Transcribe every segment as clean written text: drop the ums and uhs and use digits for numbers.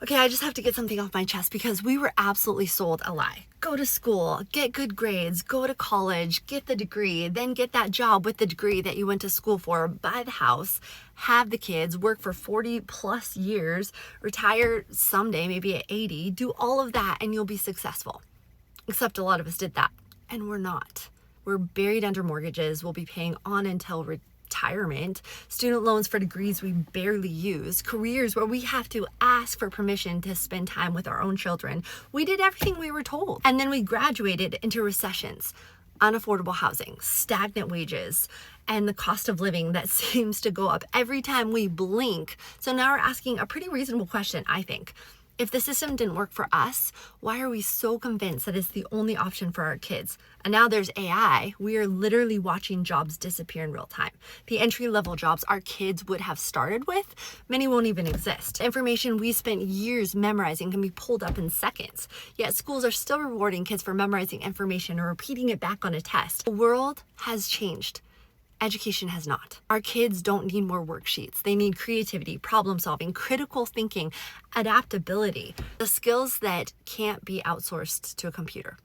Okay, I just have to get something off my chest because we were absolutely sold a lie. Go to school, get good grades, go to college, get the degree, then get that job with the degree that you went to school for, buy the house, have the kids, work for 40 plus years, retire someday, maybe at 80, do all of that and you'll be successful. Except a lot of us did that and we're not. We're buried under mortgages. We'll be paying on until retirement, student loans for degrees we barely use, careers where we have to ask for permission to spend time with our own children. We did everything we were told. And then we graduated into recessions, unaffordable housing, stagnant wages, and the cost of living that seems to go up every time we blink. So now we're asking a pretty reasonable question, I think. If the system didn't work for us, why are we so convinced that it's the only option for our kids? And now there's AI. We are literally watching jobs disappear in real time. The entry-level jobs our kids would have started with, many won't even exist. Information we spent years memorizing can be pulled up in seconds. Yet schools are still rewarding kids for memorizing information or repeating it back on a test. The world has changed. Education has not. Our kids don't need more worksheets. They need creativity, problem solving, critical thinking, adaptability, the skills that can't be outsourced to a computer.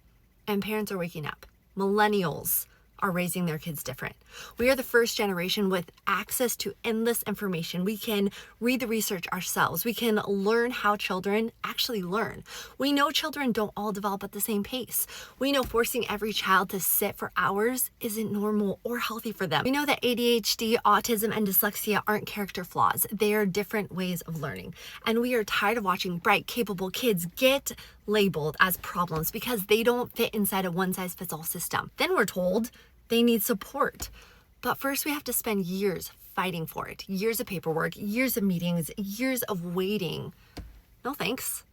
And parents are waking up. Millennials are raising their kids different. We are the first generation with access to endless information. We can read the research ourselves. We can learn how children actually learn. We know children don't all develop at the same pace. We know forcing every child to sit for hours isn't normal or healthy for them. We know that ADHD, autism, and dyslexia aren't character flaws. They are different ways of learning. And we are tired of watching bright, capable kids get labeled as problems because they don't fit inside a one-size-fits-all system. Then we're told they need support. But first we have to spend years fighting for it. Years of paperwork, years of meetings, years of waiting. No thanks.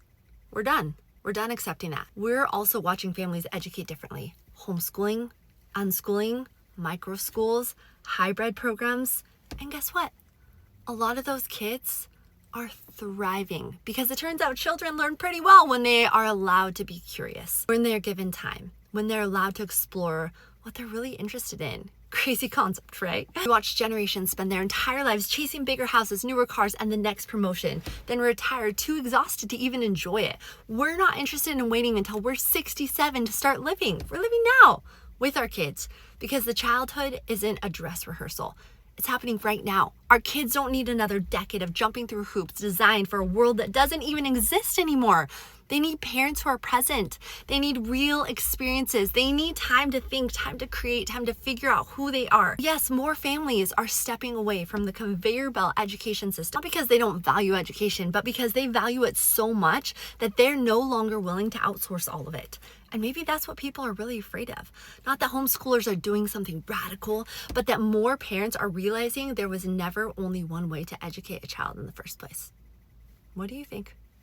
We're done. We're done accepting that. We're also watching families educate differently. Homeschooling, unschooling, micro schools, hybrid programs. And guess what? A lot of those kids are thriving because it turns out children learn pretty well when they are allowed to be curious, when they're given time, when they're allowed to explore what they're really interested in. Crazy concept, right? We watch generations spend their entire lives chasing bigger houses, newer cars, and the next promotion, then retire too exhausted to even enjoy it. We're not interested in waiting until we're 67 to start living. We're living now with our kids because the childhood isn't a dress rehearsal. It's happening right now. Our kids don't need another decade of jumping through hoops designed for a world that doesn't even exist anymore. They need parents who are present. They need real experiences. They need time to think, time to create, time to figure out who they are. Yes, more families are stepping away from the conveyor belt education system, not because they don't value education, but because they value it so much that they're no longer willing to outsource all of it. And maybe that's what people are really afraid of. Not that homeschoolers are doing something radical, but that more parents are realizing there was never only one way to educate a child in the first place. What do you think?